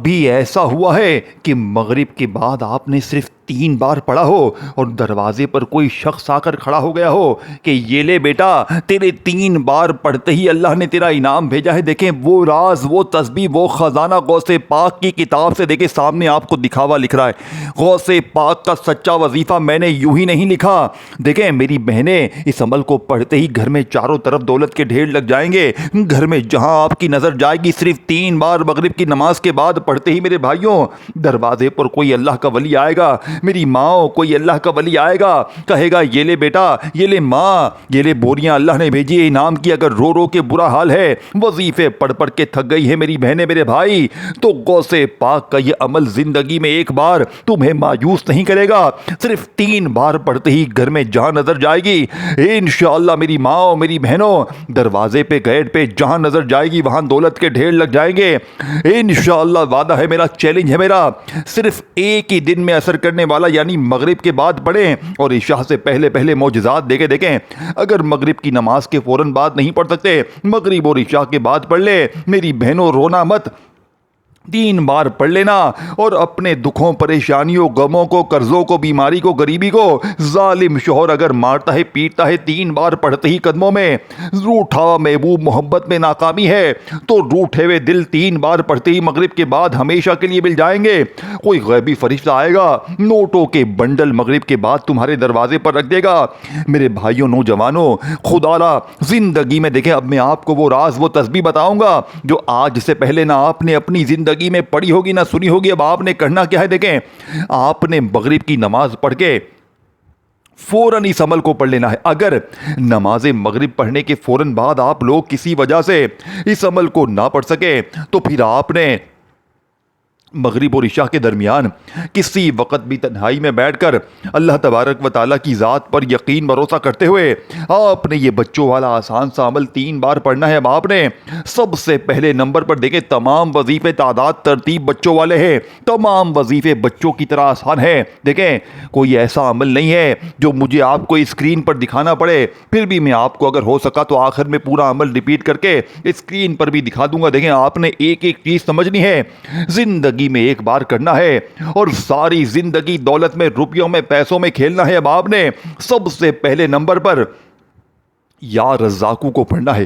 بھی ایسا ہوا ہے کہ مغرب کے بعد آپ نے صرف 3 بار پڑھا ہو اور دروازے پر کوئی شخص آ کر کھڑا ہو گیا ہو کہ یہ لے بیٹا، تیرے 3 بار پڑھتے ہی اللہ نے تیرا انعام بھیجا ہے۔ دیکھیں وہ راز، وہ تسبیح، وہ خزانہ غوث پاک کی کتاب سے دیکھیں سامنے آپ کو دکھاوا لکھ رہا ہے۔ غوث پاک کا سچا وظیفہ میں نے یوں ہی نہیں لکھا۔ دیکھیں میری بہنیں، اس عمل کو پڑھتے ہی گھر میں چاروں طرف دولت کے ڈھیر لگ جائیں گے۔ گھر میں جہاں آپ کی نظر جائے گی صرف 3 بار مغرب کی نماز کے بعد پڑھتے ہی میرے بھائیوں دروازے پر کوئی اللہ کا ولی آئے گا، میری ماں کوئی اللہ کا ولی آئے گا، کہے گا یہ لے بیٹا، یہ لے ماں، یہ لے بوریاں اللہ نے بھیجی ہے انعام کی، اگر رو رو کے برا حال ہے، وظیفے پڑھ پڑھ کے تھک گئی ہے میری بہنیں میرے بھائی، تو غوث پاک کا یہ عمل زندگی میں ایک بار تمہیں مایوس نہیں کرے گا۔ صرف 3 بار پڑھتے ہی گھر میں جہاں نظر جائے گی انشاءاللہ میری ماں میری بہنوں، دروازے پہ گیٹ پہ جہاں نظر جائے گی وہاں دولت کے ڈھیر لگ جائیں گے انشاءاللہ۔ وعدہ ہے میرا، چیلنج ہے میرا، صرف ایک ہی دن میں اثر کرنے والا یعنی مغرب کے بعد پڑھیں اور عشاء سے پہلے پہلے معجزات دیکھیں۔ اگر مغرب کی نماز کے فوراً بعد نہیں پڑھ سکتے، مغرب اور عشاء کے بعد پڑھ لے میری بہنوں، رونا مت، 3 بار پڑھ لینا اور اپنے دکھوں پریشانیوں غموں کو قرضوں کو بیماری کو غریبی کو، ظالم شوہر اگر مارتا ہے پیٹتا ہے 3 بار پڑھتے ہی قدموں میں، روٹھا محبوب محبت میں ناکامی ہے تو روٹھے ہوئے دل 3 بار پڑھتے ہی مغرب کے بعد ہمیشہ کے لیے مل جائیں گے۔ کوئی غیبی فرشتہ آئے گا، نوٹوں کے بنڈل مغرب کے بعد تمہارے دروازے پر رکھ دے گا۔ میرے بھائیوں نوجوانوں، خدا را زندگی میں دیکھیں، اب میں آپ کو وہ راز وہ تسبیح بتاؤں گا جو آج سے پہلے نہ آپ نے اپنی زندگی میں پڑھی ہوگی نہ سنی ہوگی۔ اب آپ نے کرنا کیا ہے، دیکھیں آپ نے مغرب کی نماز پڑھ کے فوراً اس عمل کو پڑھ لینا ہے۔ اگر نماز مغرب پڑھنے کے فوراً بعد آپ لوگ کسی وجہ سے اس عمل کو نہ پڑھ سکے تو پھر آپ نے مغرب اور عشاء کے درمیان کسی وقت بھی تنہائی میں بیٹھ کر اللہ تبارک و تعالیٰ کی ذات پر یقین بھروسہ کرتے ہوئے آپ نے یہ بچوں والا آسان سا عمل 3 بار پڑھنا ہے۔ اب آپ نے سب سے پہلے نمبر پر دیکھیں تمام وظیفے تعداد ترتیب بچوں والے ہیں، تمام وظیفے بچوں کی طرح آسان ہیں۔ دیکھیں کوئی ایسا عمل نہیں ہے جو مجھے آپ کو اسکرین پر دکھانا پڑے، پھر بھی میں آپ کو اگر ہو سکا تو آخر میں پورا عمل ریپیٹ کر کے اسکرین پر بھی دکھا دوں گا۔ دیکھیں آپ نے ایک ایک چیز سمجھنی ہے، زندگی میں ایک بار کرنا ہے اور ساری زندگی دولت میں روپیوں میں پیسوں میں کھیلنا ہے۔ اب آپ نے سب سے پہلے نمبر پر یا رزاقو کو پڑھنا ہے۔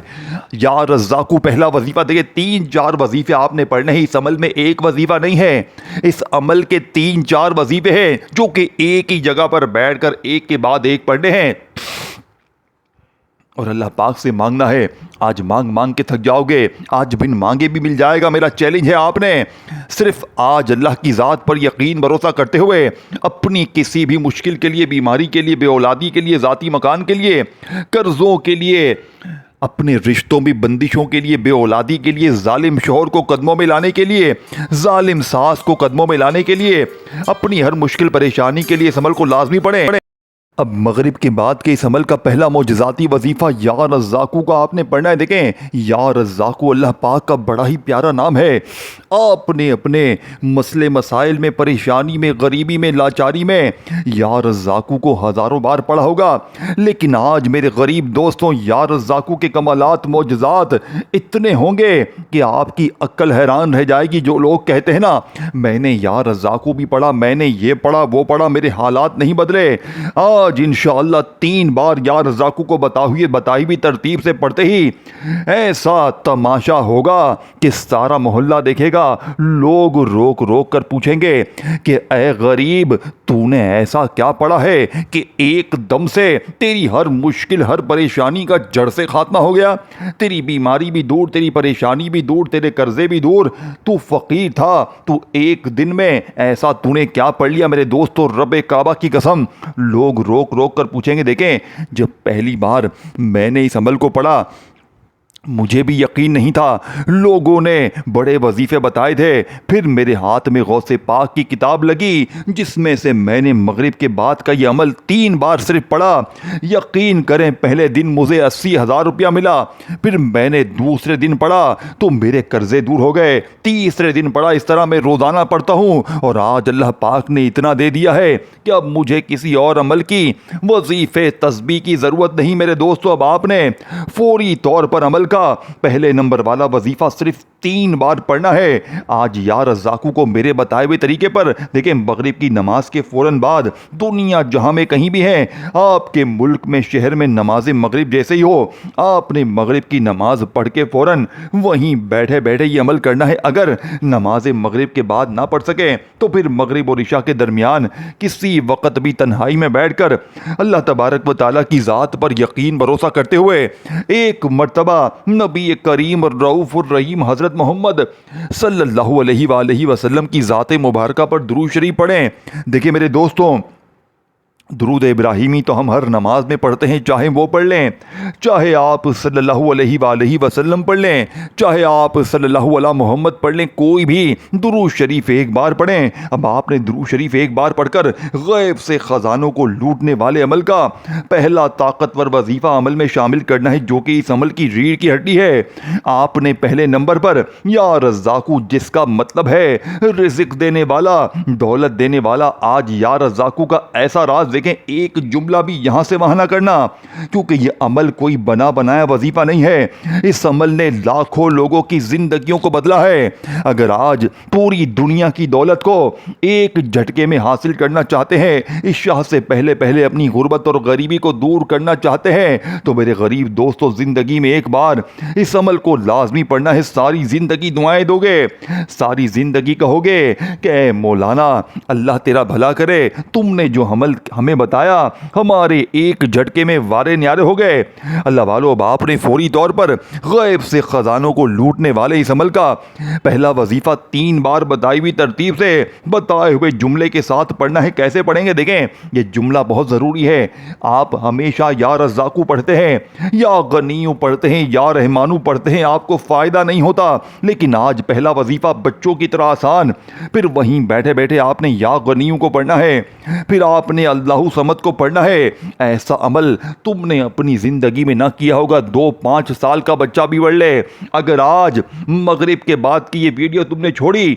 یا رزاقو پہلا وظیفہ، دیکھیں 3-4 وظیفے آپ نے پڑھنے ہیں۔ اس عمل میں ایک وظیفہ نہیں ہے، اس عمل کے 3-4 وظیفے ہیں جو کہ ایک ہی جگہ پر بیٹھ کر ایک کے بعد ایک پڑھنے ہیں اور اللہ پاک سے مانگنا ہے۔ آج مانگ مانگ کے تھک جاؤ گے، آج بن مانگے بھی مل جائے گا۔ میرا چیلنج ہے آپ نے صرف آج اللہ کی ذات پر یقین بھروسہ کرتے ہوئے اپنی کسی بھی مشکل کے لیے، بیماری کے لیے، بے اولادی کے لیے، ذاتی مکان کے لیے، قرضوں کے لیے، اپنے رشتوں میں بندشوں کے لیے، بے اولادی کے لیے، ظالم شوہر کو قدموں میں لانے کے لیے، ظالم ساس کو قدموں میں لانے کے لیے، اپنی ہر مشکل پریشانی کے لیے اس عمل کو لازمی پڑھیں۔ اب مغرب کے بعد کے اس عمل کا پہلا معجزاتی وظیفہ یا رزاقو کا آپ نے پڑھنا ہے۔ دیکھیں یا رزاقو اللہ پاک کا بڑا ہی پیارا نام ہے۔ آپ نے اپنے مسئلے مسائل میں، پریشانی میں، غریبی میں، لاچاری میں یا رزاقو کو ہزاروں بار پڑھا ہوگا، لیکن آج میرے غریب دوستوں یا رزاقو کے کمالات معجزات اتنے ہوں گے کہ آپ کی عقل حیران رہ جائے گی۔ جو لوگ کہتے ہیں نا میں نے یا رزاقو بھی پڑھا، میں نے یہ پڑھا وہ پڑھا، میرے حالات نہیں بدلے، آج انشاءاللہ 3 بار یا رزاقو کو بتائی ہوئی ترتیب سے پڑھتے ہی ایسا تماشا ہوگا کہ سارا محلہ دیکھے گا۔ لوگ روک روک کر پوچھیں گے کہ اے غریب تو نے ایسا کیا پڑھا ہے کہ ایک دم سے تیری ہر مشکل ہر پریشانی کا جڑ سے خاتمہ ہو گیا، تیری بیماری بھی دور، تیری پریشانی بھی دور، تیرے قرضے بھی دور، تو فقیر تھا، تو ایک دن میں ایسا تو نے کیا پڑھ لیا؟ میرے دوستو رب کعبہ کی قسم لوگ روک روک کر پوچھیں گے۔ دیکھیں جب پہلی بار میں نے اس عمل کو پڑھا مجھے بھی یقین نہیں تھا، لوگوں نے بڑے وظیفے بتائے تھے، پھر میرے ہاتھ میں غوث پاک کی کتاب لگی جس میں سے میں نے مغرب کے بعد کا یہ عمل 3 بار صرف پڑھا۔ یقین کریں پہلے دن مجھے 80,000 روپیہ ملا، پھر میں نے دوسرے دن پڑھا تو میرے قرضے دور ہو گئے، تیسرے دن پڑھا، اس طرح میں روزانہ پڑھتا ہوں اور آج اللہ پاک نے اتنا دے دیا ہے کہ اب مجھے کسی اور عمل کی، وظیفے تسبیح کی ضرورت نہیں۔ میرے دوستو اب آپ نے فوری طور پر عمل کا پہلے نمبر والا وظیفہ صرف 3 بار پڑھنا ہے۔ آج یا رزاقو کو میرے بتائے ہوئے طریقے پر دیکھیں، مغرب کی نماز کے فوراً بعد دنیا جہاں میں کہیں بھی ہیں، آپ کے ملک میں شہر میں نماز مغرب جیسے ہی ہو، آپ نے مغرب کی نماز پڑھ کے فوراً وہیں بیٹھے بیٹھے یہ عمل کرنا ہے۔ اگر نماز مغرب کے بعد نہ پڑھ سکیں تو پھر مغرب اور عشاء کے درمیان کسی وقت بھی تنہائی میں بیٹھ کر اللہ تبارک و تعالیٰ کی ذات پر یقین بھروسہ کرتے ہوئے ایک مرتبہ نبی کریم الرؤوف الرحیم حضرت محمد صلی اللہ علیہ وآلہ وسلم کی ذات مبارکہ پر درود شریف پڑھیں۔ دیکھیں میرے دوستوں، درود ابراہیمی تو ہم ہر نماز میں پڑھتے ہیں، چاہے وہ پڑھ لیں، چاہے آپ صلی اللہ علیہ وآلہ وسلم پڑھ لیں، چاہے آپ صلی اللہ علیہ محمد پڑھ لیں، کوئی بھی درود شریف ایک بار پڑھیں۔ اب آپ نے درود شریف ایک بار پڑھ کر غیب سے خزانوں کو لوٹنے والے عمل کا پہلا طاقتور وظیفہ عمل میں شامل کرنا ہے، جو کہ اس عمل کی ریڑھ کی ہڈی ہے۔ آپ نے پہلے نمبر پر یا رزاقو، جس کا مطلب ہے رزق دینے والا، دولت دینے والا، آج یا رزاقو کا ایسا راز دیکھیں، ایک جملہ بھی یہاں سے وہاں نہ کرنا، کیونکہ یہ عمل کوئی بنا بنایا وظیفہ نہیں ہے۔ اس عمل نے لاکھوں لوگوں کی زندگیوں کو بدلا ہے۔ اگر آج پوری دنیا کی دولت کو ایک جھٹکے میں حاصل کرنا چاہتے ہیں، اس شاہ سے پہلے پہلے اپنی غربت اور غریبی کو دور کرنا چاہتے ہیں، تو میرے غریب دوستو، زندگی میں ایک بار اس عمل کو لازمی پڑھنا ہے۔ ساری زندگی دعائیں دو گے، ساری زندگی کہو گے کہ اے مولانا، اللہ تیرا بھلا کرے، تم نے جو عمل ہمیں بتایا ہمارے ایک جھٹکے میں وارے نیارے ہو گئے۔ اللہ والو، اب آپ نے فوری طور پر غیب سے خزانوں کو لوٹنے والے اس عمل کا پہلا وظیفہ 3 بار بتائی ہوئی ترتیب سے بتائے ہوئے جملے کے ساتھ پڑھنا ہے۔ کیسے پڑھیں گے؟ دیکھیں، یہ جملہ بہت ضروری ہے۔ آپ ہمیشہ یا رزاقو پڑھتے ہیں، یا غنیو پڑھتے ہیں، یا رحمانو پڑھتے ہیں، آپ کو فائدہ نہیں ہوتا، لیکن آج پہلا وظیفہ بچوں کی طرح آسان، پھر وہیں بیٹھے بیٹھے آپ نے یا غنیو کو پڑھنا ہے، پھر آپ نے اللہ صمد کو پڑھنا ہے۔ ایسا عمل تم نے اپنی زندگی میں نہ کیا ہوگا، 2-5 سال کا بچہ بھی پڑھ لے۔ اگر آج مغرب کے بعد کی یہ ویڈیو تم نے چھوڑی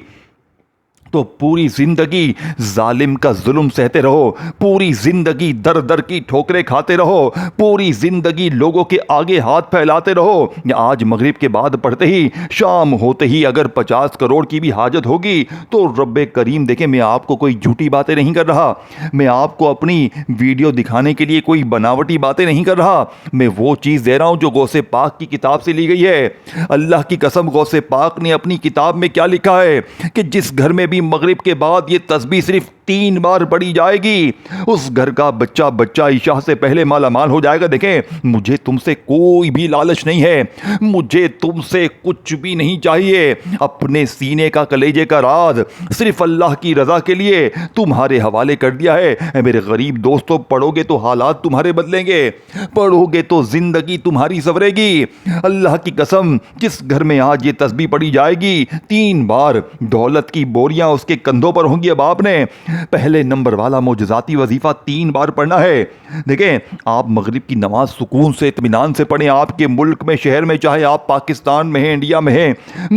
تو پوری زندگی ظالم کا ظلم سہتے رہو، پوری زندگی در در کی ٹھوکریں کھاتے رہو، پوری زندگی لوگوں کے آگے ہاتھ پھیلاتے رہو۔ آج مغرب کے بعد پڑھتے ہی شام ہوتے ہی اگر 50 کروڑ کی بھی حاجت ہوگی تو رب کریم، دیکھیں میں آپ کو کوئی جھوٹی باتیں نہیں کر رہا، میں آپ کو اپنی ویڈیو دکھانے کے لیے کوئی بناوٹی باتیں نہیں کر رہا، میں وہ چیز دے رہا ہوں جو غوث پاک کی کتاب سے لی گئی ہے۔ اللہ کی قسم، غوث پاک نے اپنی کتاب میں کیا لکھا ہے کہ جس گھر میں بھی مغرب کے بعد یہ تسبیح صرف 3 بار پڑھی جائے گی، اس گھر کا بچہ عشاء سے پہلے مالا مال ہو جائے گا۔ دیکھیں، مجھے تم سے کوئی بھی لالچ نہیں ہے، مجھے تم سے کچھ بھی نہیں چاہیے، اپنے سینے کا کلیجے کا راز صرف اللہ کی رضا کے لیے تمہارے حوالے کر دیا ہے۔ اے میرے غریب دوستو، پڑھو گے تو حالات تمہارے بدلیں گے، پڑھو گے تو زندگی تمہاری سنورے گی۔ اللہ کی قسم، جس گھر میں آج یہ تسبیح پڑھی جائے گی 3 بار، دولت کی بوریاں اس کے کندھوں پر ہوں گی۔ اب آپ نے پہلے نمبر والا معجزاتی وظیفہ 3 بار پڑھنا ہے۔ دیکھیں، آپ مغرب کی نماز سکون سے، اطمینان سے پڑھیں۔ آپ کے ملک میں، شہر میں، چاہے آپ پاکستان میں ہیں، انڈیا میں ہیں،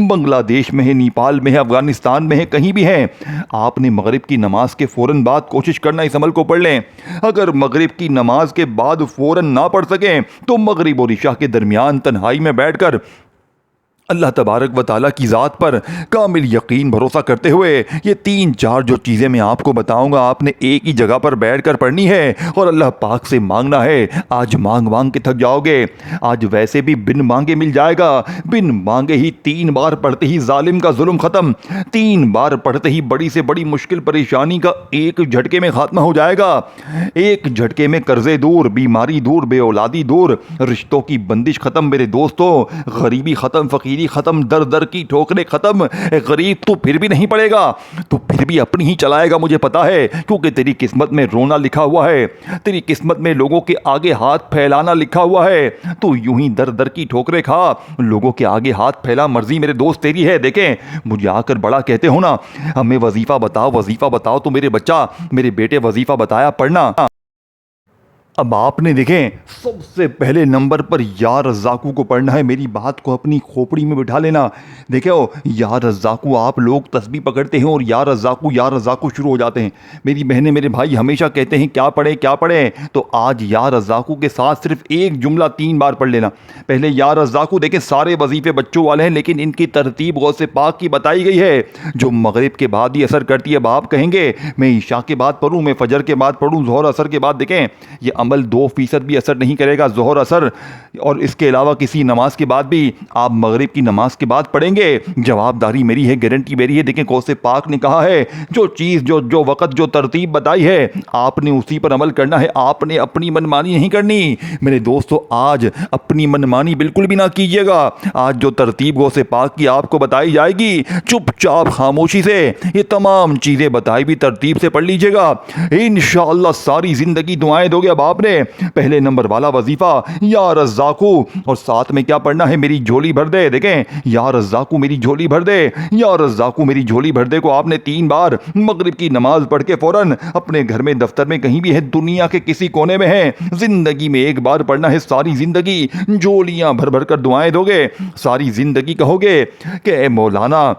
بنگلہ دیش میں ہیں، نیپال میں ہیں، افغانستان میں ہیں، کہیں بھی ہیں، آپ نے مغرب کی نماز کے فوراً بعد کوشش کرنا اس عمل کو پڑھ لیں۔ اگر مغرب کی نماز کے بعد فوراً نہ پڑھ سکیں تو مغرب اور عشاء کے درمیان تنہائی میں بیٹھ کر اللہ تبارک و تعالیٰ کی ذات پر کامل یقین بھروسہ کرتے ہوئے یہ 3-4 جو چیزیں میں آپ کو بتاؤں گا، آپ نے ایک ہی جگہ پر بیٹھ کر پڑھنی ہے اور اللہ پاک سے مانگنا ہے۔ آج مانگ مانگ کے تھک جاؤ گے، آج ویسے بھی بن مانگے مل جائے گا، بن مانگے ہی 3 بار پڑھتے ہی ظالم کا ظلم ختم، 3 بار پڑھتے ہی بڑی سے بڑی مشکل پریشانی کا ایک جھٹکے میں خاتمہ ہو جائے گا، ایک جھٹکے میں قرضے دور، بیماری دور، بے اولادی دور، رشتوں کی بندش ختم میرے دوستوں، غریبی ختم، فقیری ختم، در در کی ٹھوکریں ختم۔ اے غریب، تو پھر بھی نہیں پڑے گا، تو پھر بھی اپنی ہی چلائے گا، مجھے پتا ہے، کیونکہ تیری قسمت میں رونا لکھا ہوا ہے، تیری قسمت میں لوگوں کے آگے ہاتھ پھیلانا لکھا ہوا ہے۔ تو یوں ہی در در کی ٹھوکریں کھا، لوگوں کے آگے ہاتھ پھیلا، مرضی میرے دوست تیری ہے۔ دیکھیں، مجھے آ کر بڑا کہتے ہو نا، ہمیں وظیفہ بتاؤ، وظیفہ بتاؤ، تو میرے بچہ، میرے بیٹے، وظیفہ بتایا، پڑھنا۔ اب آپ نے دیکھیں سب سے پہلے نمبر پر یا رزاقو کو پڑھنا ہے. میری بات کو اپنی کھوپڑی میں بٹھا لینا. دیکھو یا رزاقو آپ لوگ تسبیح پکڑتے ہیں اور یا رزاقو شروع ہو جاتے ہیں. میری بہنیں میرے بھائی ہمیشہ کہتے ہیں کیا پڑھیں, تو آج یا رزاقو کے ساتھ صرف ایک جملہ 3 بار پڑھ لینا. پہلے یا رزاقو دیکھیں سارے وظیفے بچوں والے ہیں لیکن ان کی ترتیب غوث پاک کی بتائی گئی ہے جو مغرب کے بعد ہی اثر کرتی ہے. اب آپ کہیں گے میں عشاء کے بعد پڑھوں, میں فجر کے بعد پڑھوں, ظہر اثر کے بعد. دیکھیں یہ عمل 2% بھی اثر نہیں کرے گا. ظہر اثر اور اس کے علاوہ کسی نماز کے بعد بھی آپ مغرب کی نماز کے بعد پڑھیں گے, جواب داری میری ہے, گارنٹی میری ہے. دیکھیں غوث پاک نے کہا ہے جو چیز جو وقت جو ترتیب بتائی ہے آپ نے اسی پر عمل کرنا ہے. آپ نے اپنی منمانی نہیں کرنی. میرے دوستو آج اپنی منمانی بالکل بھی نہ کیجیے گا. آج جو ترتیب غوث پاک کی آپ کو بتائی جائے گی چپ چاپ خاموشی سے یہ تمام چیزیں بتائی بھی ترتیب سے پڑھ لیجیے گا. انشاءاللہ ساری زندگی دعائیں دو گے. اب آپ نے پہلے نمبر والا وظیفہ یا رزاقو اور ساتھ میں کیا پڑھنا ہے, میری جھولی بھر دے. دیکھیں یا رزاقو میری جھولی بھر دے, یا رزاقو میری جھولی بھر دے کو آپ نے 3 بار مغرب کی نماز پڑھ کے فوراً اپنے گھر میں, دفتر میں, کہیں بھی ہے, دنیا کے کسی کونے میں ہے, زندگی میں ایک بار پڑھنا ہے. ساری زندگی جھولیاں بھر بھر کر دعائیں دو گے. ساری زندگی کہو گے کہ اے مولانا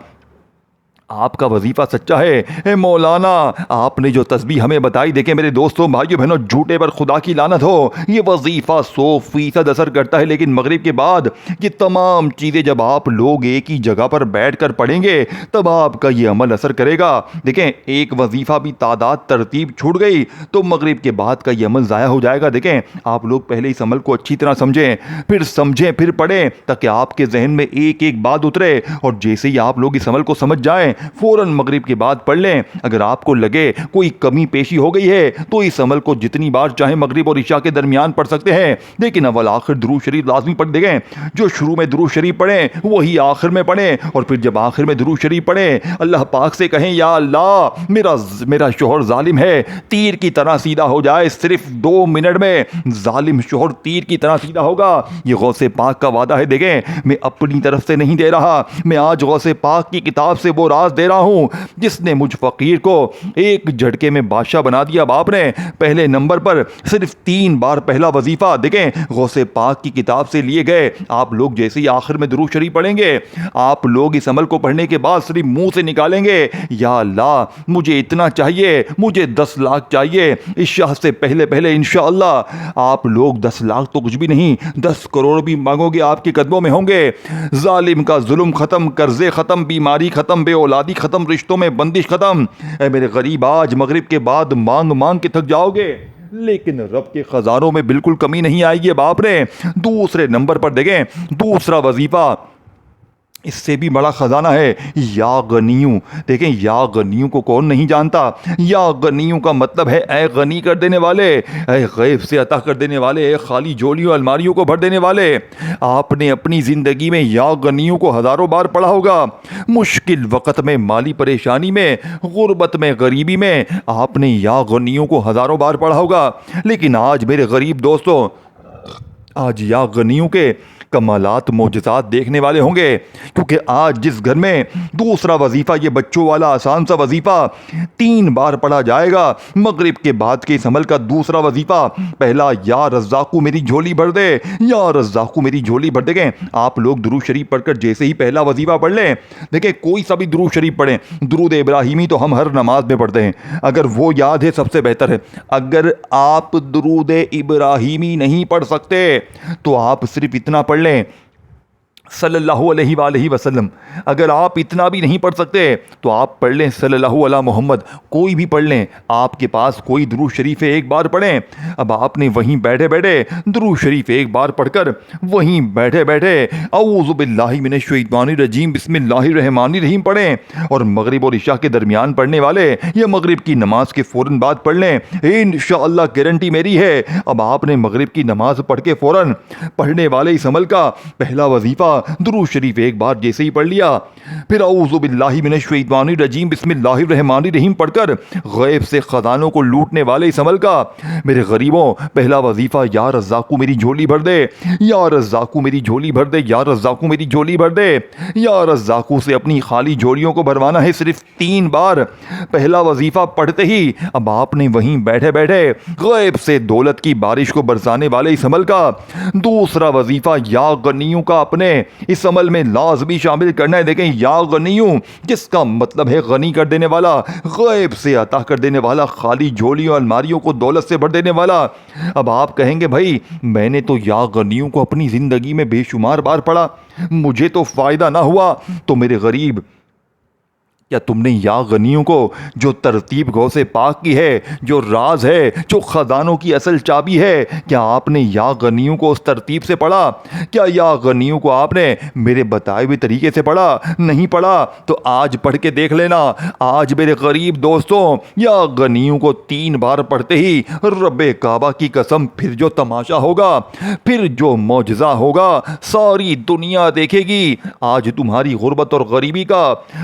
آپ کا وظیفہ سچا ہے, اے مولانا آپ نے جو تسبیح ہمیں بتائی. دیکھیں میرے دوستوں بھائیو بہنوں جھوٹے پر خدا کی لعنت ہو, یہ وظیفہ 100% اثر کرتا ہے لیکن مغرب کے بعد یہ تمام چیزیں جب آپ لوگ ایک ہی جگہ پر بیٹھ کر پڑھیں گے تب آپ کا یہ عمل اثر کرے گا. دیکھیں ایک وظیفہ بھی تعداد ترتیب چھوٹ گئی تو مغرب کے بعد کا یہ عمل ضائع ہو جائے گا. دیکھیں آپ لوگ پہلے اس عمل کو اچھی طرح سمجھیں پھر پڑھیں تاکہ آپ کے ذہن میں ایک ایک بات اترے, اور جیسے ہی آپ لوگ اس عمل کو سمجھ جائیں فوراً مغرب کے بعد پڑھ لیں. اگر آپ کو لگے کوئی کمی پیشی ہو گئی ہے تو اس عمل کو جتنی بار چاہیں مغرب اور عشاء کے درمیان پڑھ سکتے ہیں, لیکن اول آخر درود شریف لازمی پڑھ دیں. جو شروع میں درود شریف پڑھیں وہی آخر میں پڑھیں, اور پھر جب آخر میں درود شریف پڑھیں اللہ پاک سے کہیں یا اللہ میرا شوہر ظالم ہے, تیر کی طرح سیدھا ہو جائے. صرف 2 منٹ میں ظالم شوہر تیر کی طرح سیدھا ہوگا. یہ غوث پاک کا وعدہ ہے. دیکھیں میں اپنی طرف سے نہیں دے رہا, میں آج غوث پاک کی کتاب سے وہ راز دے رہا ہوں جس نے مجھ فقیر کو ایک جھٹکے میں بادشاہ بنا دیا. اب آپ نے پہلے نمبر پر صرف 3 بار پہلا وظیفہ دیکھیں غوث پاک کی کتاب سے لیے گئے. آپ لوگ جیسے ہی آخر میں درود شریف پڑھیں گے آپ لوگ اس عمل کو پڑھنے کے بعد صرف منہ سے نکالیں گے یا اللہ مجھے اتنا چاہیے, مجھے 10 لاکھ چاہیے. عشاء سے پہلے انشاءاللہ آپ لوگ 10 لاکھ تو کچھ بھی نہیں 10 کروڑ بھی مانگو گے آپ کے قدموں میں ہوں گے. ظالم کا ظلم ختم, قرضے ختم, بیماری ختم, بے اولادی ختم, رشتوں میں بندش ختم. اے میرے غریب آج مغرب کے بعد مانگ کے تھک جاؤ گے لیکن رب کے خزانوں میں بالکل کمی نہیں آئے گی. باپ نے دوسرے نمبر پر دیکھیں دوسرا وظیفہ اس سے بھی بڑا خزانہ ہے یا غنیوں. دیکھیں یا غنیوں کو کون نہیں جانتا. یا غنیوں کا مطلب ہے اے غنی کر دینے والے, اے غیب سے عطا کر دینے والے, اے خالی جولیوں الماریوں کو بھر دینے والے. آپ نے اپنی زندگی میں یا غنیوں کو ہزاروں بار پڑھا ہوگا. مشکل وقت میں, مالی پریشانی میں, غربت میں, غریبی میں آپ نے یا غنیوں کو ہزاروں بار پڑھا ہوگا. لیکن آج میرے غریب دوستوں آج یا غنیوں کے کمالات معجزات دیکھنے والے ہوں گے, کیونکہ آج جس گھر میں دوسرا وظیفہ یہ بچوں والا آسان سا وظیفہ 3 بار پڑھا جائے گا مغرب کے بعد کے اس عمل کا دوسرا وظیفہ پہلا یا رزاقو میری جھولی بھر دے, یا رزاقو میری جھولی بھر دے. آپ لوگ درود شریف پڑھ کر جیسے ہی پہلا وظیفہ پڑھ لیں دیکھیں کوئی سا بھی درود شریف پڑھیں, درود ابراہیمی تو ہم ہر نماز میں پڑھتے ہیں, اگر وہ یاد ہے سب سے بہتر ہے. اگر آپ درود ابراہیمی نہیں پڑھ سکتے تو آپ صرف اتنا پڑھ لیں صلی اللہ علیہ وآلہ وسلم. اگر آپ اتنا بھی نہیں پڑھ سکتے تو آپ پڑھ لیں صلی اللہ علیہ محمد, کوئی بھی پڑھ لیں. آپ کے پاس کوئی درود شریف ہے ایک بار پڑھیں. اب آپ نے وہیں بیٹھے بیٹھے درود شریف ایک بار پڑھ کر وہیں بیٹھے بیٹھے اعوذ باللہ من الشیطان الرجیم بسم اللہ الرحمن الرحیم پڑھیں, اور مغرب اور عشاء کے درمیان پڑھنے والے یہ مغرب کی نماز کے فوراً بعد پڑھ لیں. انشاءاللہ گارنٹی میری ہے. اب آپ نے مغرب کی نماز پڑھ کے فوراً پڑھنے والے اس عمل کا پہلا وظیفہ درود شریف ایک بار جیسے ہی پڑھ لیا، پھر اعوذ باللہ من الشیطان الرجیم بسم اللہ الرحمن الرحیم پڑھ کر غیب سے خزانوں کو لوٹنے والے اس عمل کا میرے غریبوں پہلا وظیفہ یا رزاقو میری جھولی بھر دے، یا رزاقو میری جھولی بھر دے، یا رزاقو میری جھولی بھر دے، یا رزاقو سے اپنی خالی جھولیوں کو بھروانا ہے صرف 3 بار۔ پہلا وظیفہ پڑھتے ہی اب آپ نے وہیں بیٹھے بیٹھے غیب سے دولت کی بارش کو برسانے والے اس عمل کا دوسرا وظیفہ یا غنیوں کا اپنے اس عمل میں لازمی شامل کرنا ہے۔ دیکھیں یا غنیوں جس کا مطلب ہے غنی کر دینے والا، غیب سے عطا کر دینے والا، خالی جھولیوں الماریوں کو دولت سے بھر دینے والا۔ اب آپ کہیں گے بھائی میں نے تو یا غنیوں کو اپنی زندگی میں بے شمار بار پڑھا، مجھے تو فائدہ نہ ہوا، تو میرے غریب کیا تم نے یا غنیوں کو جو ترتیب غوث پاک کی ہے، جو راز ہے، جو خزانوں کی اصل چابی ہے، کیا آپ نے یا غنیوں کو اس ترتیب سے پڑھا؟ کیا یا غنیوں کو آپ نے میرے بتائے ہوئے طریقے سے پڑھا؟ نہیں پڑھا تو آج پڑھ کے دیکھ لینا۔ آج میرے غریب دوستوں یا غنیوں کو 3 بار پڑھتے ہی رب کعبہ کی قسم پھر جو تماشا ہوگا، پھر جو معجزہ ہوگا ساری دنیا دیکھے گی۔ آج تمہاری غربت اور غریبی کا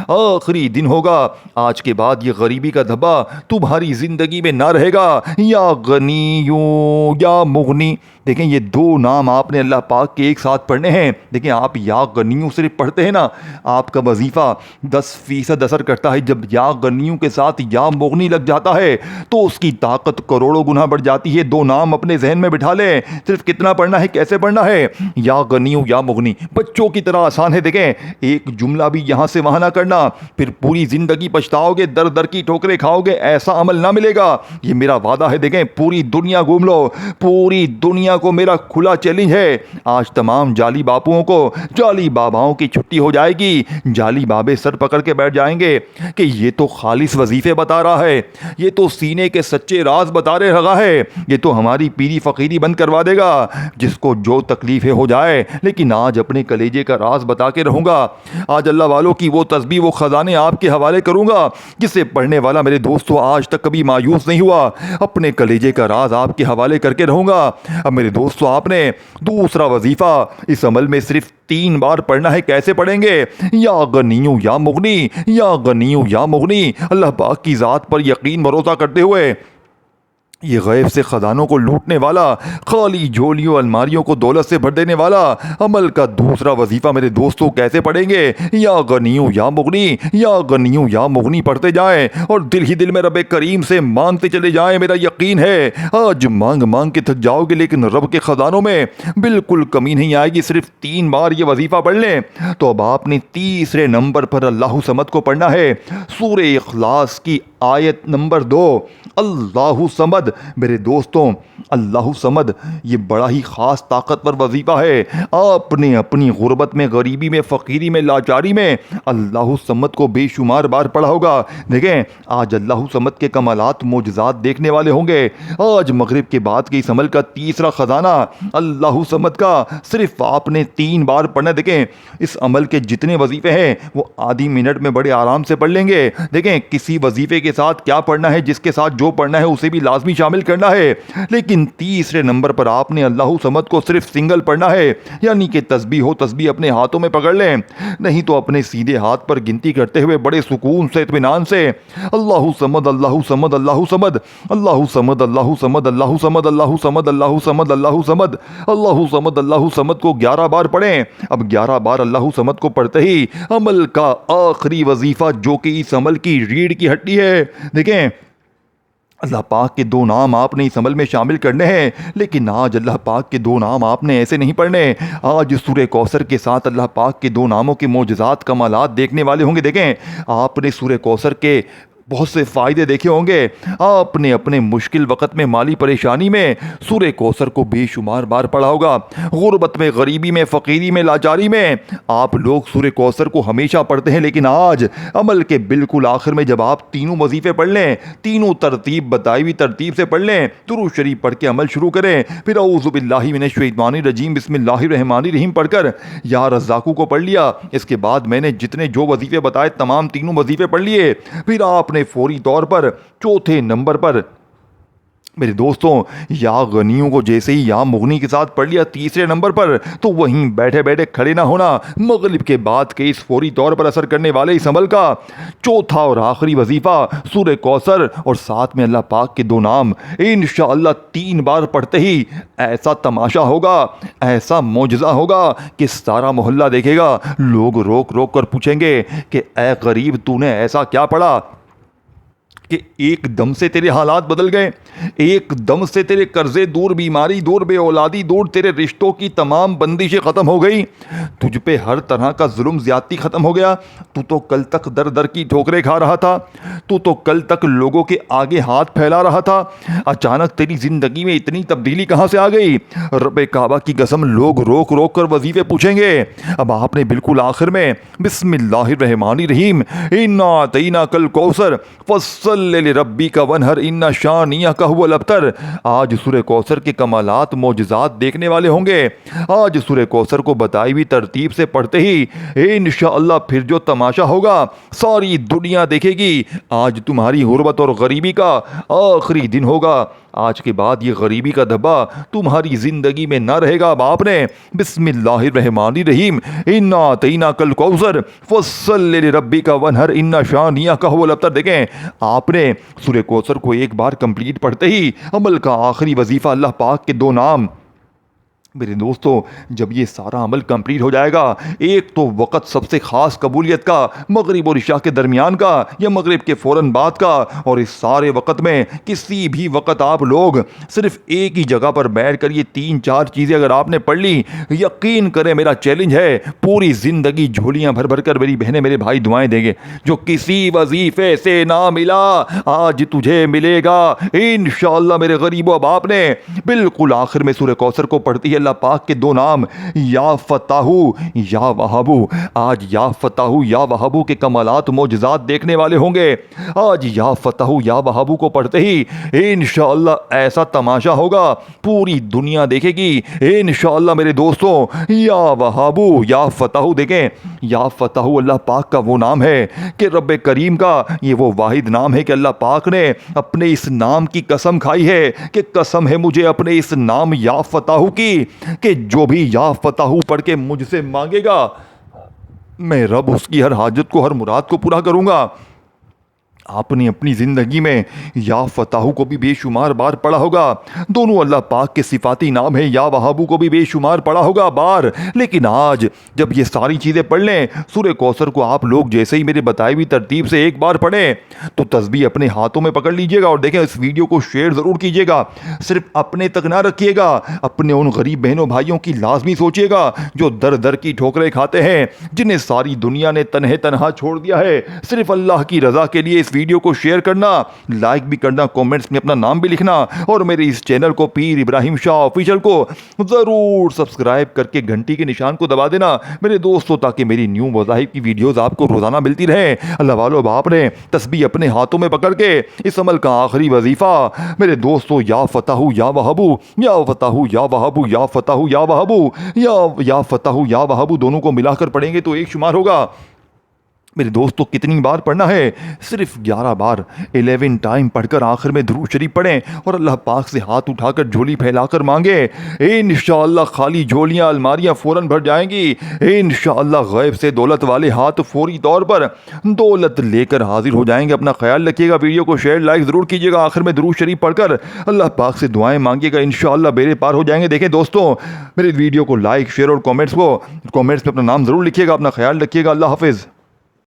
آخری دن ہوگا، آج کے بعد یہ غریبی کا دھبا تمہاری زندگی میں نہ رہے گا۔ یا غنیوں یا مغنی، دیکھیں یہ 2 نام آپ نے اللہ پاک کے ایک ساتھ پڑھنے ہیں۔ دیکھیں آپ یا غنیوں صرف پڑھتے ہیں نا، آپ کا وظیفہ 10% اثر کرتا ہے۔ جب یا غنیوں کے ساتھ یا مغنی لگ جاتا ہے تو اس کی طاقت کروڑوں گنا بڑھ جاتی ہے۔ 2 نام اپنے ذہن میں بٹھا لیں، صرف کتنا پڑھنا ہے، کیسے پڑھنا ہے؟ یا غنیوں یا مغنی، بچوں کی طرح آسان ہے۔ دیکھیں ایک جملہ بھی یہاں سے وہاں نہ کرنا، پھر پوری زندگی پچھتاؤ گے، در در کی ٹھوکریں کھاؤ گے، ایسا عمل نہ ملے گا، یہ میرا وعدہ ہے۔ دیکھیں پوری دنیا گھوم لو، پوری دنیا کو میرا کھلا چیلنج ہے۔ آج تمام جعلی باپوؤں کو، جعلی باباؤں کی چھٹی ہو جائے گی، جعلی بابے سر پکڑ کے بیٹھ جائیں گے کہ یہ تو خالص وظیفے بتا رہا ہے، یہ تو سینے کے سچے راز بتا رہا ہے، یہ تو ہماری پیری فقیری بند کروا دے گا، جس کو جو تکلیفیں ہو جائے لیکن آج اپنے کلیجے کا راز بتا کے رہوں گا۔ آج اللہ والوں کی وہ تسبیح، وہ خزانے آپ کے حوالے کروں گا جسے پڑھنے والا میرے دوستو آج تک کبھی مایوس نہیں ہوا، اپنے کلیجے کا راز آپ کے حوالے کر کے رہوں گا۔ اب میرے دوستو آپ نے دوسرا وظیفہ اس عمل میں صرف 3 بار پڑھنا ہے۔ کیسے پڑھیں گے؟ یا غنیوں یا مغنی، یا غنیوں یا مغنی، اللہ پاک کی ذات پر یقین بھروسہ کرتے ہوئے یہ غیب سے خزانوں کو لوٹنے والا، خالی جھولیوں الماریوں کو دولت سے بھر دینے والا عمل کا دوسرا وظیفہ میرے دوستوں کیسے پڑھیں گے؟ یا غنیوں یا مغنی، یا غنیوں یا مغنی پڑھتے جائیں اور دل ہی دل میں رب کریم سے مانگتے چلے جائیں۔ میرا یقین ہے آج مانگ مانگ کے تھک جاؤ گے لیکن رب کے خزانوں میں بالکل کمی نہیں آئے گی۔ صرف 3 بار یہ وظیفہ پڑھ لیں تو اب آپ نے تیسرے نمبر پر اللہ صمد کو پڑھنا ہے۔ سورہ اخلاص کی آیت نمبر 2، اللہ صمد۔ میرے دوستوں اللہ صمد یہ بڑا ہی خاص طاقتور وظیفہ ہے۔ آپ نے اپنی غربت میں، غریبی میں، فقیری میں، لاچاری میں اللہ صمد کو بے شمار بار پڑھا ہوگا۔ دیکھیں آج اللہ صمد کے کمالات، معجزات دیکھنے والے ہوں گے۔ آج مغرب کے بعد کے اس عمل کا تیسرا خزانہ اللہ صمد کا صرف آپ نے 3 بار پڑھنا۔ دیکھیں اس عمل کے جتنے وظیفے ہیں وہ آدھی منٹ میں بڑے آرام سے پڑھ لیں گے۔ دیکھیں کسی وظیفے کے ساتھ کیا پڑھنا ہے، جس کے ساتھ جو پڑھنا ہے اسے بھی لازمی شامل کرنا ہے، لیکن تیسرے نمبر پر آپ نے اللہ صمد کو صرف سنگل پڑھنا ہے، یعنی کہ تسبیح ہو تسبیح اپنے ہاتھوں میں پکڑ لیں، نہیں تو اپنے سیدھے ہاتھ پر گنتی کرتے ہوئے بڑے سکون سے، اطمینان سے اللہ صمد اللہ صمد اللہ صمد اللہ صمد اللہ صمد اللہ صمد اللہ صمد اللہ صمد اللہ صمد اللہ صمد اللہ صمد کو 11 بار پڑھیں۔ اب 11 بار اللہ صمد کو پڑھتے ہی عمل کا آخری وظیفہ جو کہ اس عمل کی ریڑھ کی ہڈی ہے، دیکھیں اللہ پاک کے 2 نام آپ نے اس عمل میں شامل کرنے ہیں، لیکن آج اللہ پاک کے 2 نام آپ نے ایسے نہیں پڑھنے۔ آج سورہ کوثر کے ساتھ اللہ پاک کے 2 ناموں کے معجزات، کمالات دیکھنے والے ہوں گے۔ دیکھیں آپ نے سورہ کوثر کے بہت سے فائدے دیکھے ہوں گے۔ آپ نے اپنے مشکل وقت میں، مالی پریشانی میں سورہ کوثر کو بے شمار بار پڑھا ہوگا۔ غربت میں، غریبی میں، فقیری میں، لاچاری میں آپ لوگ سورہ کوثر کو ہمیشہ پڑھتے ہیں، لیکن آج عمل کے بالکل آخر میں جب آپ تینوں وظیفے پڑھ لیں، تینوں ترتیب بتائی ہوئی ترتیب سے پڑھ لیں، درود شریف پڑھ کے عمل شروع کریں، پھر اعوذ باللہ من الشیطان الرجیم بسم اللہ الرحمن الرحیم پڑھ کر یا رزاقو کو پڑھ لیا۔ اس کے بعد میں نے جتنے جو وظیفے بتائے تمام تینوں وظیفے پڑھ لیے، پھر آپ نے فوری طور پر چوتھے نمبر پر میرے دوستوں، یا غنیوں کو جیسے ہی یا مغنی کے ساتھ پڑھ لیا تیسرے نمبر پر، تو وہیں بیٹھے بیٹھے کھڑے نہ ہونا مغرب کے بعد کے اس فوری طور پر اثر کرنے والے اس عمل کا چوتھا اور آخری وظیفہ سورہ کوثر اور ساتھ میں اللہ پاک کے 2 نام انشاءاللہ 3 بار پڑھتے ہی ایسا تماشا ہوگا، ایسا معجزہ ہوگا کہ سارا محلہ دیکھے گا۔ لوگ روک روک کر پوچھیں گے کہ اے غریب، تو نے ایسا کیا پڑھا کہ ایک دم سے تیرے حالات بدل گئے، ایک دم سے تیرے قرضے دور، بیماری دور، بے اولادی دور، تیرے رشتوں کی تمام بندشیں ختم ہو گئی، تجھ پہ ہر طرح کا ظلم زیادتی ختم ہو گیا۔ تو کل تک در در کی ٹھوکریں کھا رہا تھا، تو کل تک لوگوں کے آگے ہاتھ پھیلا رہا تھا، اچانک تیری زندگی میں اتنی تبدیلی کہاں سے آ گئی؟ رب کعبہ کی قسم لوگ روک روک کر وظیفے پوچھیں گے۔ اب آپ نے بالکل آخر میں بسم اللہ الرحمن الرحیم انا اعطیناک الکوثر فصل لربک وانحر ان شانئک هو الابتر، آج سورہ کوثر کے کمالات معجزات دیکھنے والے ہوں گے۔ آج سورہ کوثر کو بتائی ہوئی ترتیب سے پڑھتے ہی انشاءاللہ پھر جو تماشا ہوگا ساری دنیا دیکھے گی۔ آج تمہاری غربت اور غریبی کا آخری دن ہوگا، آج کے بعد یہ غریبی کا دھبا تمہاری زندگی میں نہ رہے گا۔ اب آپ نے بسم اللہ الرحمن الرحیم انا اعطیناک الکوثر فصل لربک وانحر ان شانئک هو الابتر، دیکھیں آپ نے سورہ کوثر کو ایک بار کمپلیٹ پڑھتے ہی عمل کا آخری وظیفہ اللہ پاک کے 2 نام۔ میرے دوستو، جب یہ سارا عمل کمپلیٹ ہو جائے گا، ایک تو وقت سب سے خاص قبولیت کا مغرب اور عشاء کے درمیان کا یا مغرب کے فوراً بعد کا، اور اس سارے وقت میں کسی بھی وقت آپ لوگ صرف ایک ہی جگہ پر بیٹھ کر یہ 3-4 چیزیں اگر آپ نے پڑھ لی، یقین کریں میرا چیلنج ہے، پوری زندگی جھولیاں بھر بھر کر میری بہنیں میرے بھائی دعائیں دیں گے۔ جو کسی وظیفے سے نہ ملا آج تجھے ملے گا انشاءاللہ میرے غریبو۔ اب آپ نے بالکل آخر میں سورہ کوثر کو پڑھتی ہے اللہ پاک کے 2 نام یا فتاحو یا وہابو، آج یا فتاحو یا وہابو کے کمالات معجزات دیکھنے والے ہوں گے۔ آج یا فتاحو یا وہابو کو پڑھتے ہی انشاءاللہ ایسا تماشا ہوگا پوری دنیا دیکھے گی انشاءاللہ میرے دوستوں۔ یا وہابو یا فتاحو، دیکھیں یا فتاحو اللہ پاک کا وہ نام ہے کہ رب کریم کا یہ وہ واحد نام ہے کہ اللہ پاک نے اپنے اس نام کی قسم کھائی ہے کہ قسم ہے مجھے اپنے اس نام یا فتاحو کی کہ جو بھی یا فتاحو پڑھ کے مجھ سے مانگے گا میں رب اس کی ہر حاجت کو، ہر مراد کو پورا کروں گا۔ آپ نے اپنی زندگی میں یا فتاحو کو بھی بے شمار بار پڑھا ہوگا، دونوں اللہ پاک کے صفاتی نام ہیں، یا وہابو کو بھی بے شمار پڑھا ہوگا بار، لیکن آج جب یہ ساری چیزیں پڑھ لیں، سورہ کوثر کو آپ لوگ جیسے ہی میرے بتائی ہوئی ترتیب سے ایک بار پڑھیں تو تسبیح اپنے ہاتھوں میں پکڑ لیجئے گا، اور دیکھیں اس ویڈیو کو شیئر ضرور کیجئے گا، صرف اپنے تک نہ رکھیے گا، اپنے ان غریب بہنوں بھائیوں کی لازمی سوچیے گا جو در در کی ٹھوکریں کھاتے ہیں، جنہیں ساری دنیا نے تنہا چھوڑ دیا ہے۔ صرف اللہ کی رضا کے لیے اس ویڈیو کو شیئر کرنا، لائک بھی کرنا، کومنٹس میں اپنا نام بھی لکھنا، اور میرے اس چینل کو پیر ابراہیم شاہ آفیشل کو ضرور سبسکرائب کر کے گھنٹی کے نشان کو دبا دینا میرے دوستوں، تاکہ میری نیو مذاہب کی ویڈیوز آپ کو روزانہ ملتی رہیں۔ اللہ والو، باپ نے تسبیح اپنے ہاتھوں میں پکڑ کے اس عمل کا آخری وظیفہ میرے دوستوں یا فتاحو یا وہابو، یا فتاحو یا وہابو، یا فتاحو یا وہابو، یا فتاحو یا وہابو دونوں کو ملا کر پڑھیں گے تو ایک شمار ہوگا۔ میرے دوستوں کتنی بار پڑھنا ہے؟ صرف 11 بار 11 ٹائم پڑھ کر آخر میں درود شریف پڑھیں اور اللہ پاک سے ہاتھ اٹھا کر جھولی پھیلا کر مانگیں، انشاءاللہ خالی جھولیاں الماریاں فوراً بھر جائیں گی، انشاءاللہ غیب سے دولت والے ہاتھ فوری طور پر دولت لے کر حاضر ہو جائیں گے۔ اپنا خیال رکھیے گا، ویڈیو کو شیئر لائک ضرور کیجیے گا، آخر میں درود شریف پڑھ کر اللہ پاک سے دعائیں مانگیے گا، انشاءاللہ بیڑے پار ہو جائیں گے۔ دیکھیں دوستوں، میرے ویڈیو کو لائک شیئر اور کومنٹس میں اپنا نام ضرور لکھیے گا۔ اپنا خیال رکھیے گا، اللہ حافظ۔